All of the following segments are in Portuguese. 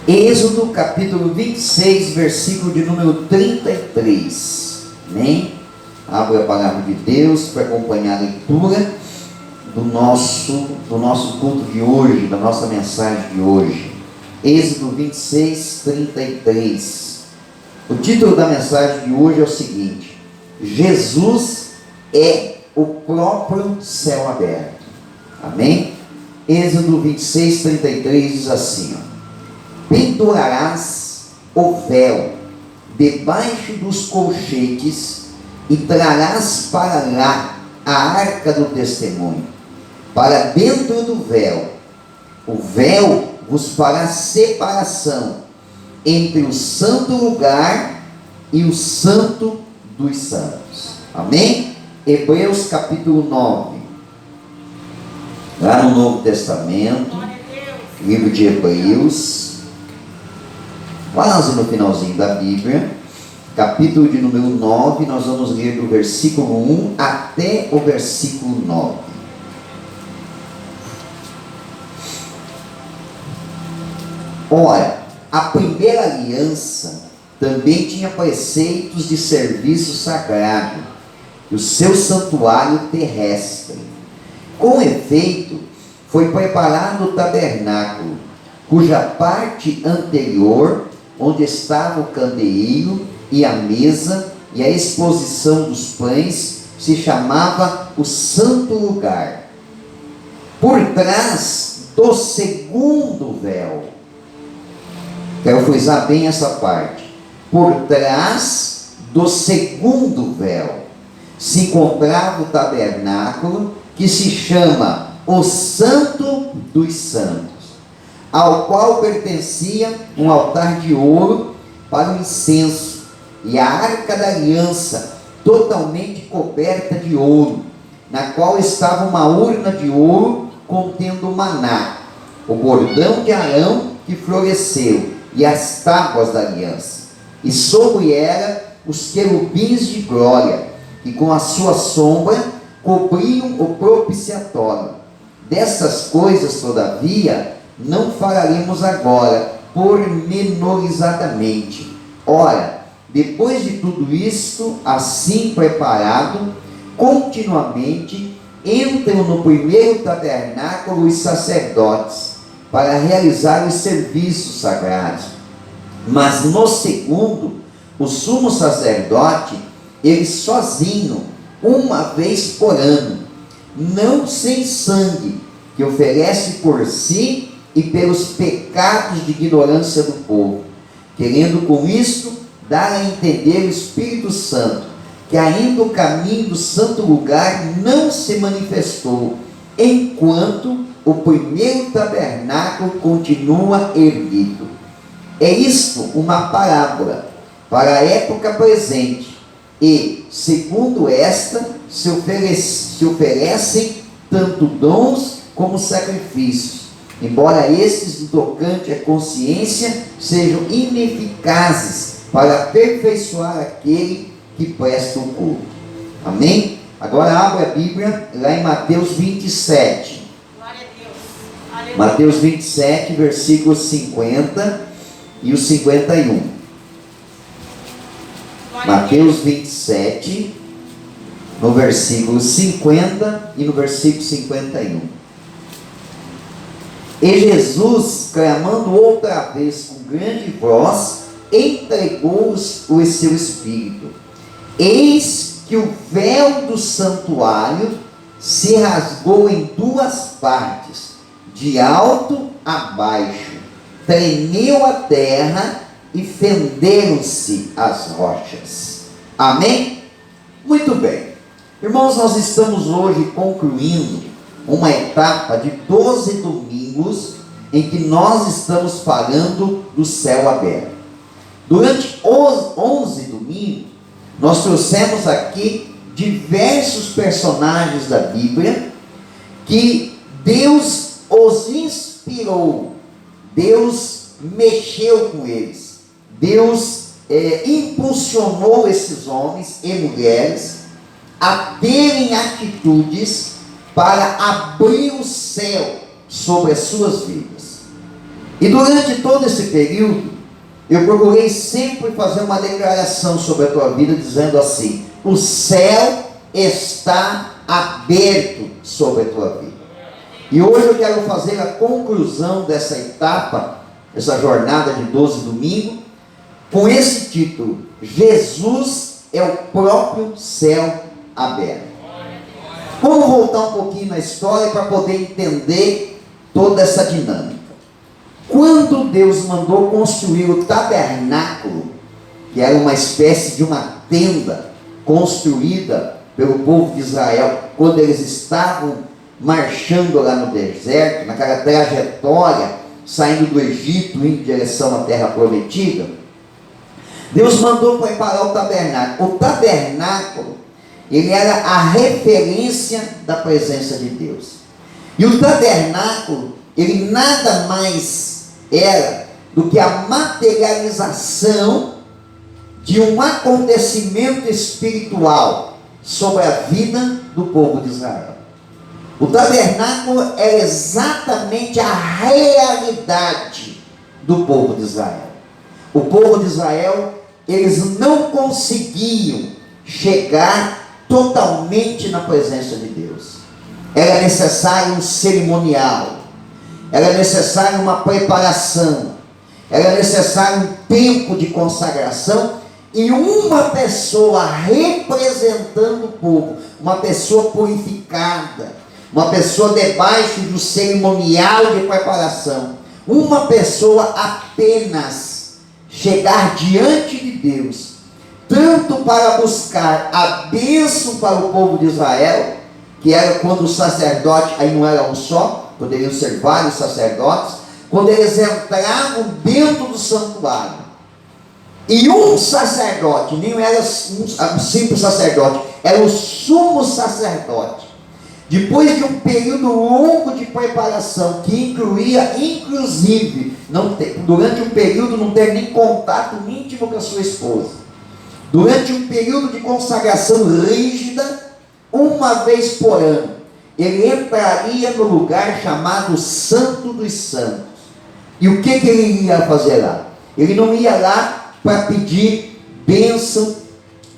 Êxodo capítulo 26, versículo de número 33. Amém? Abra a palavra de Deus para acompanhar a leitura do nosso culto de hoje, da nossa mensagem de hoje. Êxodo 26, 33. O título da mensagem de hoje é o seguinte: Jesus é o próprio céu aberto. Amém? Êxodo 26, 33 diz assim: pendurarás o véu debaixo dos colchetes e trarás para lá a arca do testemunho, para dentro do véu. O véu vos fará separação entre o santo lugar e o santo dos santos. Amém? Hebreus capítulo 9. Lá no Novo Testamento, livro de Hebreus, quase no finalzinho da Bíblia, capítulo de número 9, nós vamos ler do versículo 1 até o versículo 9. Ora, a primeira aliança também tinha preceitos de serviço sagrado e o seu santuário terrestre. Com efeito, foi preparado o tabernáculo, cuja parte anterior, onde estava o candeeiro e a mesa e a exposição dos pães, se chamava o santo lugar. Por trás do segundo véu, quero frisar bem essa parte, por trás do segundo véu se encontrava o tabernáculo, que se chama o Santo dos Santos, ao qual pertencia um altar de ouro para o incenso, e a arca da aliança totalmente coberta de ouro, na qual estava uma urna de ouro contendo o maná, o bordão de Arão que floresceu, e as tábuas da aliança, e sobre ela os querubins de glória, que com a sua sombra cobriam o propiciatório. Dessas coisas, todavia, não falaremos agora, pormenorizadamente. Ora, depois de tudo isto, assim preparado, continuamente entram no primeiro tabernáculo os sacerdotes, para realizar os serviços sagrados. Mas no segundo, o sumo sacerdote, ele sozinho, uma vez por ano, não sem sangue, que oferece por si e pelos pecados de ignorância do povo, querendo com isto dar a entender o Espírito Santo, que ainda o caminho do santo lugar não se manifestou, enquanto o primeiro tabernáculo continua erguido. É isto uma parábola para a época presente, e, segundo esta, se oferecem tanto dons como sacrifícios, embora estes, no tocante à consciência, sejam ineficazes para aperfeiçoar aquele que presta o culto. Amém? Agora abra a Bíblia lá em Mateus 27. Mateus 27, versículos 50 e o 51. Mateus 27, no versículo 50 e no versículo 51. E Jesus, clamando outra vez com grande voz, entregou-os o seu Espírito. Eis que o véu do santuário se rasgou em duas partes, de alto a baixo, tremeu a terra e fenderam-se as rochas. Amém? Muito bem. Irmãos, nós estamos hoje concluindo uma etapa de 12 domingos em que nós estamos falando do céu aberto. Durante os 11 domingos, nós trouxemos aqui diversos personagens da Bíblia que Deus os inspirou, Deus mexeu com eles, Deus impulsionou esses homens e mulheres a terem atitudes para abrir o céu sobre as suas vidas. E durante todo esse período, eu procurei sempre fazer uma declaração sobre a tua vida, dizendo assim: o céu está aberto sobre a tua vida. E hoje eu quero fazer a conclusão dessa etapa, essa jornada de 12 domingos, com esse título: Jesus é o próprio céu aberto. Vamos voltar um pouquinho na história para poder entender toda essa dinâmica. Quando Deus mandou construir o tabernáculo, que era uma espécie de uma tenda construída pelo povo de Israel, quando eles estavam marchando lá no deserto, naquela trajetória, saindo do Egito, indo em direção à terra prometida, Deus mandou preparar o tabernáculo. O tabernáculo, ele era a referência da presença de Deus. E o tabernáculo, ele nada mais era do que a materialização de um acontecimento espiritual sobre a vida do povo de Israel. O tabernáculo era exatamente a realidade do povo de Israel. O povo de Israel, eles não conseguiam chegar totalmente na presença de Deus. Era necessário um cerimonial, era necessário uma preparação, era necessário um tempo de consagração e uma pessoa representando o povo, uma pessoa purificada, uma pessoa debaixo do cerimonial de preparação, uma pessoa apenas chegar diante de Deus, tanto para buscar a bênção para o povo de Israel, que era quando o sacerdote, aí não era um só, poderiam ser vários sacerdotes, quando eles entravam dentro do santuário, e um sacerdote, nem era um simples sacerdote, era o sumo sacerdote, depois de um período longo de preparação, que incluía, inclusive, durante um período não ter nem contato íntimo com a sua esposa, durante um período de consagração rígida, uma vez por ano, ele entraria no lugar chamado Santo dos Santos. E o que ele ia fazer lá? Ele não ia lá para pedir bênção,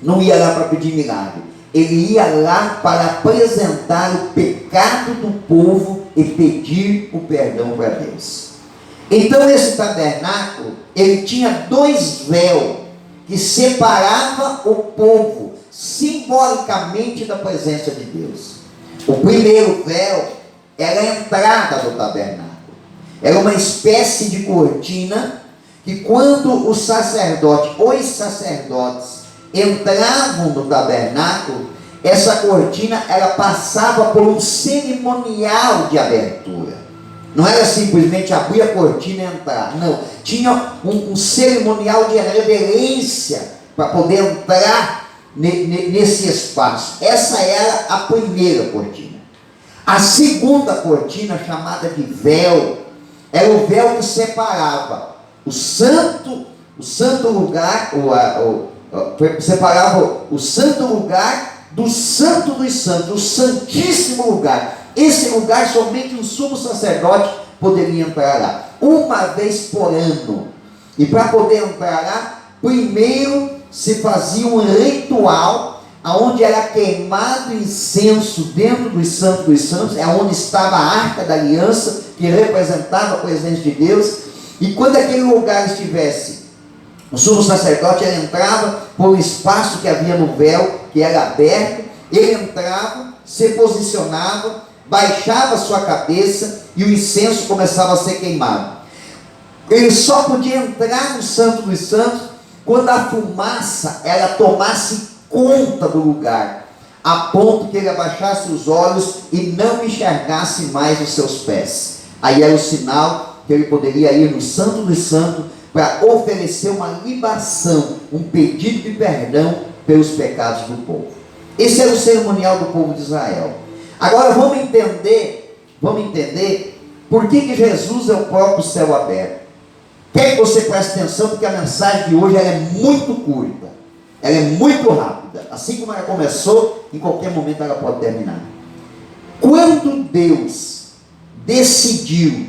não ia lá para pedir milagre. Ele ia lá para apresentar o pecado do povo e pedir o perdão para Deus. Então esse tabernáculo, ele tinha 2 véus que separavam o povo simbolicamente da presença de Deus. O primeiro véu era a entrada do tabernáculo. Era uma espécie de cortina que quando os sacerdotes entravam no tabernáculo, essa cortina ela passava por um cerimonial de abertura. Não era simplesmente abrir a cortina e entrar, não. Tinha um cerimonial de reverência para poder entrar nesse espaço. Essa era a primeira cortina. A segunda cortina, chamada de véu, era o véu que separava o santo lugar, separava o santo lugar do santo dos santos, o santíssimo lugar. Esse lugar somente um sumo sacerdote poderia entrar lá, uma vez por ano. E para poder entrar lá, primeiro se fazia um ritual, onde era queimado incenso dentro dos santos, é onde estava a arca da aliança, que representava a presença de Deus. E quando aquele lugar estivesse, o sumo sacerdote ele entrava por um espaço que havia no véu, que era aberto, ele entrava, se posicionava, baixava a sua cabeça e o incenso começava a ser queimado. Ele só podia entrar no Santo dos Santos quando a fumaça ela tomasse conta do lugar, a ponto que ele abaixasse os olhos e não enxergasse mais os seus pés. Aí era o sinal que ele poderia ir no Santo dos Santos para oferecer uma libação, um pedido de perdão pelos pecados do povo. Esse era o cerimonial do povo de Israel. Agora vamos entender por que Jesus é o próprio céu aberto. Quer que você preste atenção, porque a mensagem de hoje ela é muito curta, ela é muito rápida. Assim como ela começou, em qualquer momento ela pode terminar. Quando Deus decidiu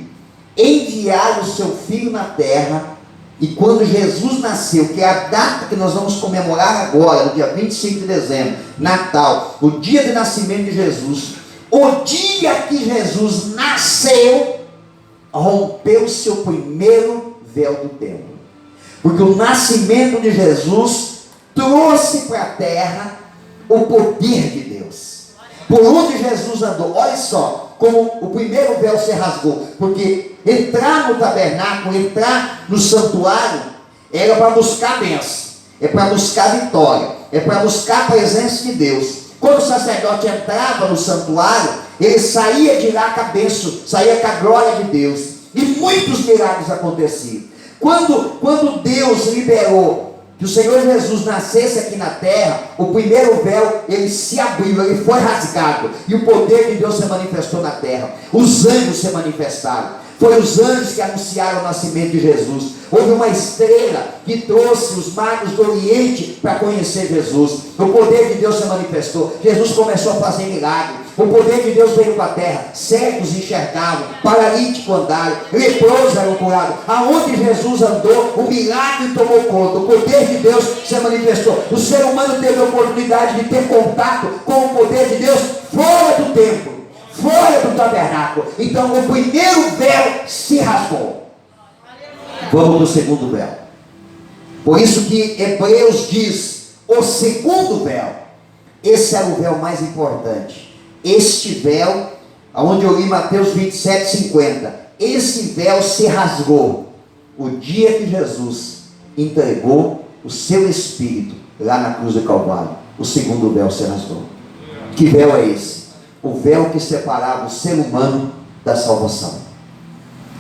enviar o seu Filho na terra. E quando Jesus nasceu, que é a data que nós vamos comemorar agora, no dia 25 de dezembro, Natal, o dia de nascimento de Jesus, o dia que Jesus nasceu, rompeu-se o primeiro véu do templo. Porque o nascimento de Jesus trouxe para a terra o poder de Deus. Por onde Jesus andou, olha só, como o primeiro véu se rasgou, porque entrar no tabernáculo, entrar no santuário, era para buscar bênção, é para buscar vitória, é para buscar a presença de Deus. Quando o sacerdote entrava no santuário, ele saía de lá com a bênção, saía com a glória de Deus, e muitos milagres aconteciam. Quando Deus liberou que o Senhor Jesus nascesse aqui na terra, o primeiro véu, ele se abriu, ele foi rasgado, e o poder de Deus se manifestou na terra. Os anjos se manifestaram. Foi os anjos que anunciaram o nascimento de Jesus. Houve uma estrela que trouxe os magos do Oriente para conhecer Jesus. O poder de Deus se manifestou. Jesus começou a fazer milagres. O poder de Deus veio para a terra. Cegos enxergavam, paralíticos andaram, leprosos eram curados. Aonde Jesus andou, o milagre tomou conta. O poder de Deus se manifestou. O ser humano teve a oportunidade de ter contato com o poder de Deus fora do templo, fora do tabernáculo. Então o primeiro véu se rasgou. Vamos para o segundo véu. Por isso que Hebreus diz, o segundo véu. Esse era o véu mais importante. Este véu, onde eu li Mateus 27:50, esse véu se rasgou o dia que Jesus entregou o seu Espírito lá na cruz do Calvário. O segundo véu se rasgou. Que véu é esse? O véu que separava o ser humano da salvação.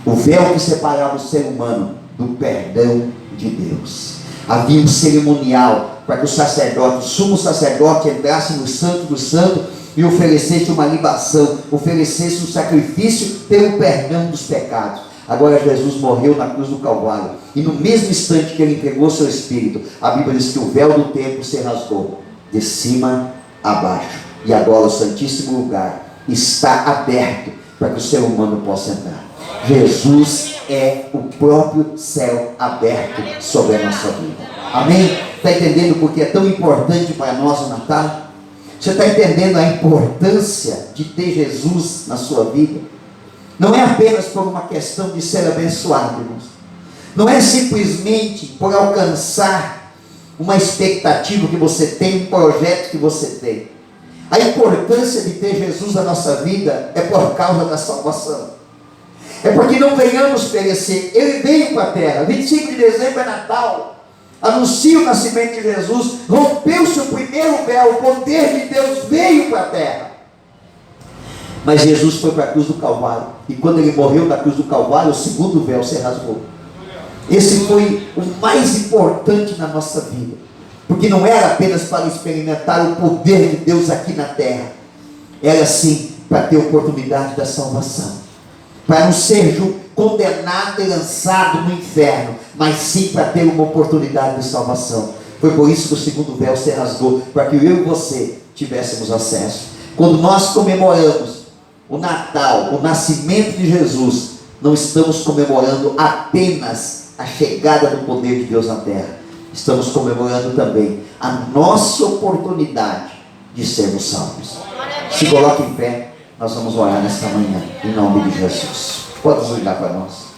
O véu que separava o ser humano do perdão de Deus. Havia um cerimonial para que o sacerdote, o sumo sacerdote, entrasse no santo do santo e oferecesse uma libação, oferecesse um sacrifício pelo perdão dos pecados. Agora Jesus morreu na cruz do Calvário, e no mesmo instante que ele entregou seu Espírito, a Bíblia diz que o véu do templo se rasgou de cima a baixo, e agora o santíssimo lugar está aberto para que o ser humano possa entrar. Jesus é o próprio céu aberto sobre a nossa vida. Amém? Está entendendo porque é tão importante para nós o Natal? Você está entendendo a importância de ter Jesus na sua vida? Não é apenas por uma questão de ser abençoado, irmãos. Não é simplesmente por alcançar uma expectativa que você tem, um projeto que você tem. A importância de ter Jesus na nossa vida é por causa da salvação. É porque não venhamos perecer. Ele veio para a terra. 25 de dezembro é Natal. Anuncia o nascimento de Jesus. Rompeu-se o primeiro véu. O poder de Deus veio para a terra. Mas Jesus foi para a cruz do Calvário. E quando ele morreu na cruz do Calvário, o segundo véu se rasgou. Esse foi o mais importante na nossa vida. Porque não era apenas para experimentar o poder de Deus aqui na terra. Era sim para ter oportunidade da salvação. Para não ser condenado e lançado no inferno, mas sim para ter uma oportunidade de salvação. Foi por isso que o segundo véu se rasgou, para que eu e você tivéssemos acesso. Quando nós comemoramos o Natal, o nascimento de Jesus, não estamos comemorando apenas a chegada do poder de Deus na terra, estamos comemorando também a nossa oportunidade de sermos salvos. Se coloque em pé. Nós vamos orar nesta manhã, em nome de Jesus. Pode desligar para nós.